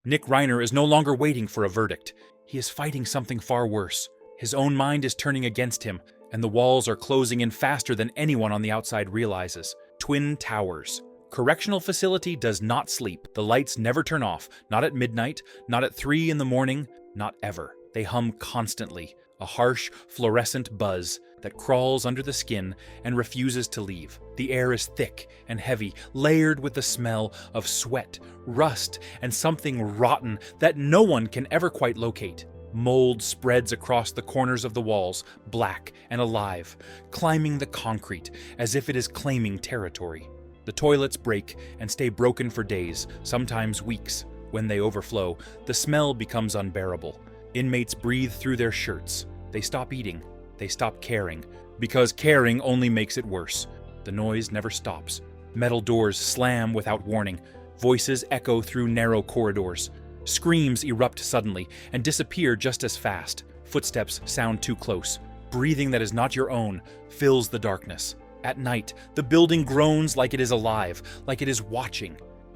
Nick Reiner is no longer waiting for a verdict. He is fighting something far worse. His own mind is turning against him, and the walls are closing in faster than anyone on the outside realizes. Twin Towers. Correctional facility does not sleep. The lights never turn off, not at midnight, not at 3 in the morning, not ever. They hum constantly, a harsh, fluorescent buzz that crawls under the skin and refuses to leave. The air is thick and heavy, layered with the smell of sweat, rust, and something rotten that no one can ever quite locate. Mold spreads across the corners of the walls, black and alive, climbing the concrete as if it is claiming territory. The toilets break and stay broken for days, sometimes weeks. When they overflow, the smell becomes unbearable. Inmates breathe through their shirts. They stop eating. They stop caring, because caring only makes it worse. The noise never stops. Metal doors slam without warning. Voices echo through narrow corridors. Screams erupt suddenly and disappear just as fast. Footsteps sound too close. Breathing that is not your own fills the darkness. At night, the building groans like it is alive, like it is watching.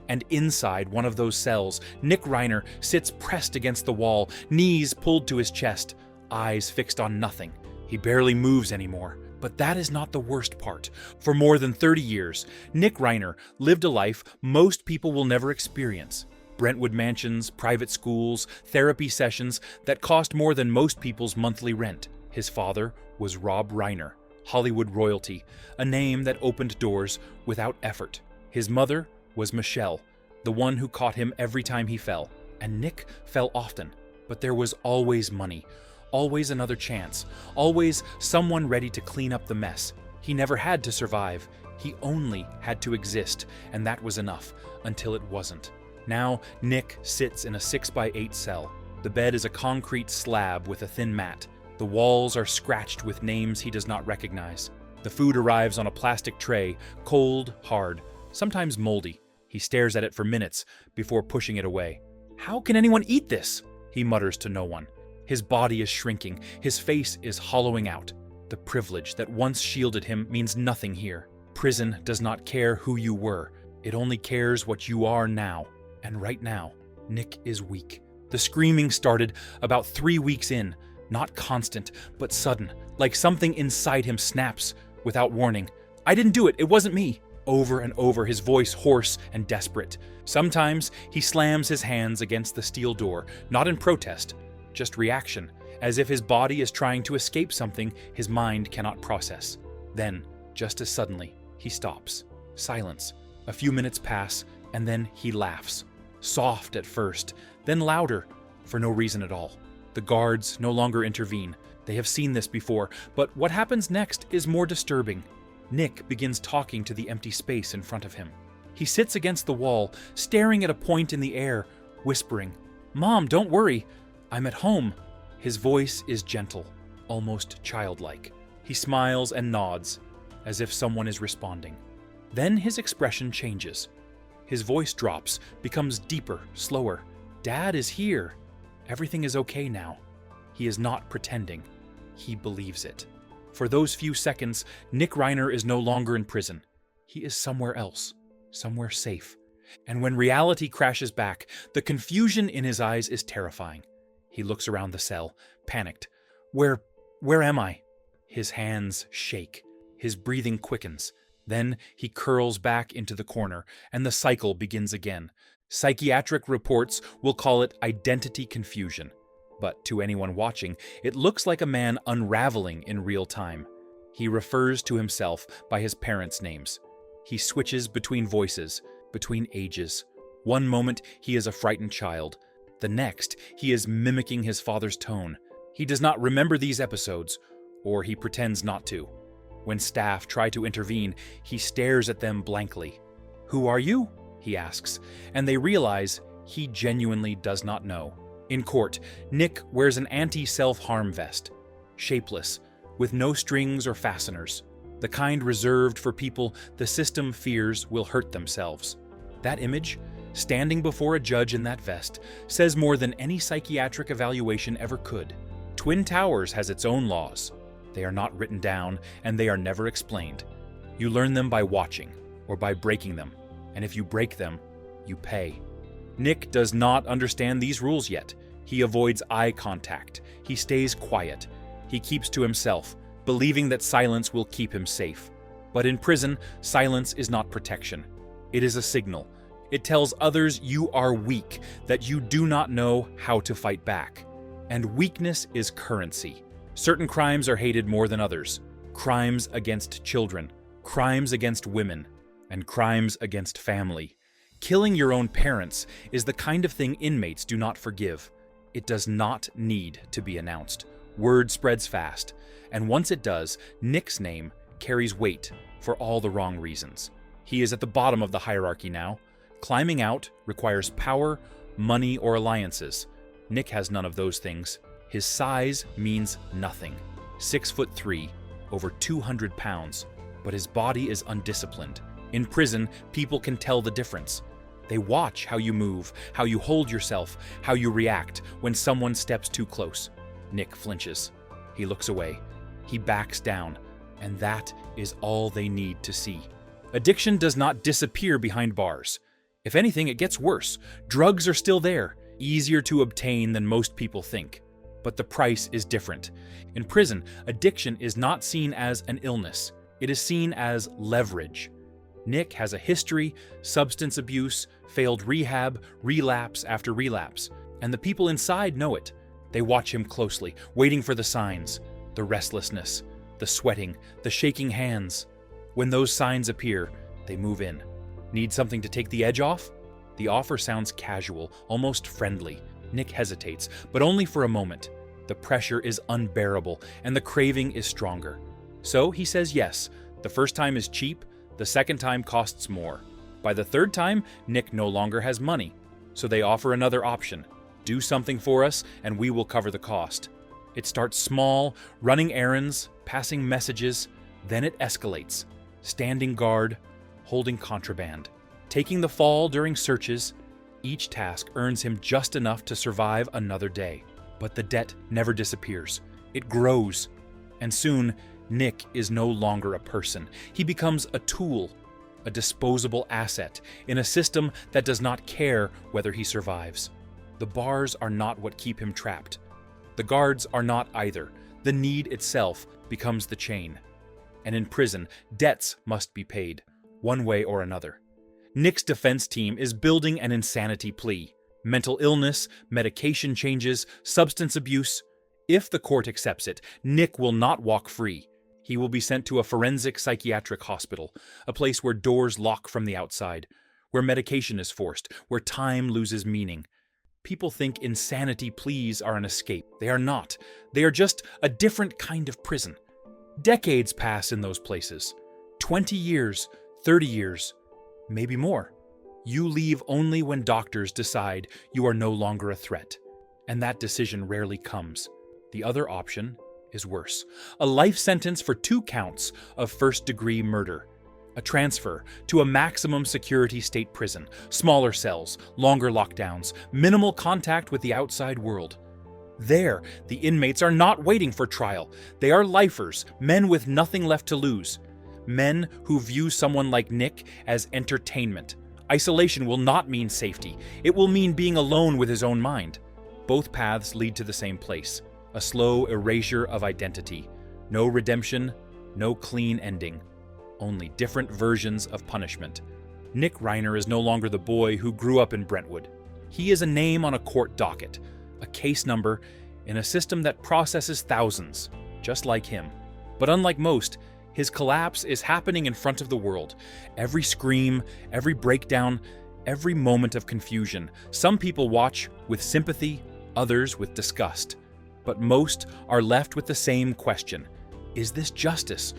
And inside one of those cells, Nick Reiner sits pressed against the wall, knees pulled to his chest, eyes fixed on nothing. He barely moves anymore. But that is not the worst part. For more than 30 years, Nick Reiner lived a life most people will never experience. Brentwood mansions, private schools, therapy sessions that cost more than most people's monthly rent. His father was Rob Reiner, Hollywood royalty, a name that opened doors without effort. His mother was Michelle, the one who caught him every time he fell. And Nick fell often, but there was always money. Always another chance, always someone ready to clean up the mess. He never had to survive. He only had to exist, and that was enough, until it wasn't. Now, Nick sits in a 6x8 cell. The bed is a concrete slab with a thin mat. The walls are scratched with names he does not recognize. The food arrives on a plastic tray, cold, hard, sometimes moldy. He stares at it for minutes before pushing it away. "How can anyone eat this?" he mutters to no one. His body is shrinking, his face is hollowing out. The privilege that once shielded him means nothing here. Prison does not care who you were, it only cares what you are now. And right now, Nick is weak. The screaming started about 3 weeks in, not constant, but sudden, like something inside him snaps without warning. "I didn't do it, it wasn't me." Over and over, his voice hoarse and desperate. Sometimes he slams his hands against the steel door, not in protest, just reaction, as if his body is trying to escape something his mind cannot process. Then, just as suddenly, he stops. Silence. A few minutes pass, and then he laughs. Soft at first, then louder, for no reason at all. The guards no longer intervene. They have seen this before, but what happens next is more disturbing. Nick begins talking to the empty space in front of him. He sits against the wall, staring at a point in the air, whispering, "Mom, don't worry. I'm at home." His voice is gentle, almost childlike. He smiles and nods, as if someone is responding. Then his expression changes. His voice drops, becomes deeper, slower. "Dad is here. Everything is okay now." He is not pretending. He believes it. For those few seconds, Nick Reiner is no longer in prison. He is somewhere else, somewhere safe. And when reality crashes back, the confusion in his eyes is terrifying. He looks around the cell, panicked. Where am I?" His hands shake. His breathing quickens. Then he curls back into the corner, and the cycle begins again. Psychiatric reports will call it identity confusion. But to anyone watching, it looks like a man unraveling in real time. He refers to himself by his parents' names. He switches between voices, between ages. One moment he is a frightened child. The next, he is mimicking his father's tone. He does not remember these episodes, or he pretends not to. When staff try to intervene, he stares at them blankly. "Who are you?" he asks, and they realize he genuinely does not know. In court, Nick wears an anti-self-harm vest, shapeless, with no strings or fasteners, the kind reserved for people the system fears will hurt themselves. That image, standing before a judge in that vest, says more than any psychiatric evaluation ever could. Twin Towers has its own laws. They are not written down, and they are never explained. You learn them by watching, or by breaking them, and if you break them, you pay. Nick does not understand these rules yet. He avoids eye contact. He stays quiet. He keeps to himself, believing that silence will keep him safe. But in prison, silence is not protection. It is a signal. It tells others you are weak, that you do not know how to fight back. And weakness is currency. Certain crimes are hated more than others. Crimes against children, crimes against women, and crimes against family. Killing your own parents is the kind of thing inmates do not forgive. It does not need to be announced. Word spreads fast, and once it does, Nick's name carries weight for all the wrong reasons. He is at the bottom of the hierarchy now. Climbing out requires power, money, or alliances. Nick has none of those things. His size means nothing. 6'3", over 200 pounds, but his body is undisciplined. In prison, people can tell the difference. They watch how you move, how you hold yourself, how you react when someone steps too close. Nick flinches. He looks away. He backs down, and that is all they need to see. Addiction does not disappear behind bars. If anything, it gets worse. Drugs are still there, easier to obtain than most people think. But the price is different. In prison, addiction is not seen as an illness. It is seen as leverage. Nick has a history, substance abuse, failed rehab, relapse after relapse, and the people inside know it. They watch him closely, waiting for the signs, the restlessness, the sweating, the shaking hands. When those signs appear, they move in. Need something to take the edge off? The offer sounds casual, almost friendly. Nick hesitates, but only for a moment. The pressure is unbearable, and the craving is stronger. So he says yes. The first time is cheap, the second time costs more. By the third time, Nick no longer has money, so they offer another option. Do something for us, and we will cover the cost. It starts small, running errands, passing messages, then it escalates. Standing guard, holding contraband, taking the fall during searches. Each task earns him just enough to survive another day. But the debt never disappears. It grows. And soon, Nick is no longer a person. He becomes a tool, a disposable asset in a system that does not care whether he survives. The bars are not what keep him trapped. The guards are not either. The need itself becomes the chain. And in prison, debts must be paid, one way or another. Nick's defense team is building an insanity plea. Mental illness, medication changes, substance abuse. If the court accepts it, Nick will not walk free. He will be sent to a forensic psychiatric hospital, a place where doors lock from the outside, where medication is forced, where time loses meaning. People think insanity pleas are an escape. They are not. They are just a different kind of prison. Decades pass in those places. 20 years, 30 years, maybe more. You leave only when doctors decide you are no longer a threat. And that decision rarely comes. The other option is worse. A life sentence for 2 counts of first-degree murder. A transfer to a maximum security state prison. Smaller cells, longer lockdowns, minimal contact with the outside world. There, the inmates are not waiting for trial. They are lifers, men with nothing left to lose. Men who view someone like Nick as entertainment. Isolation will not mean safety. It will mean being alone with his own mind. Both paths lead to the same place. A slow erasure of identity. No redemption, no clean ending. Only different versions of punishment. Nick Reiner is no longer the boy who grew up in Brentwood. He is a name on a court docket, a case number in a system that processes thousands, just like him. But unlike most, his collapse is happening in front of the world. Every scream, every breakdown, every moment of confusion. Some people watch with sympathy, others with disgust. But most are left with the same question. Is this justice?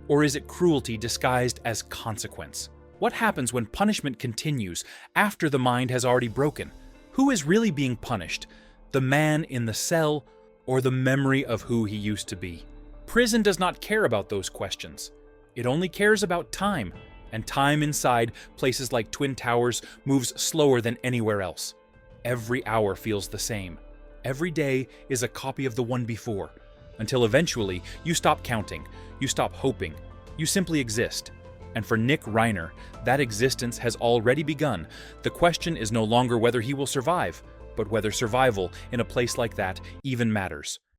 Or is it cruelty disguised as consequence? What happens when punishment continues after the mind has already broken? Who is really being punished? The man in the cell or the memory of who he used to be? Prison does not care about those questions. It only cares about time, and time inside places like Twin Towers moves slower than anywhere else. Every hour feels the same. Every day is a copy of the one before, until eventually you stop counting, you stop hoping, you simply exist. And for Nick Reiner, that existence has already begun. The question is no longer whether he will survive, but whether survival in a place like that even matters.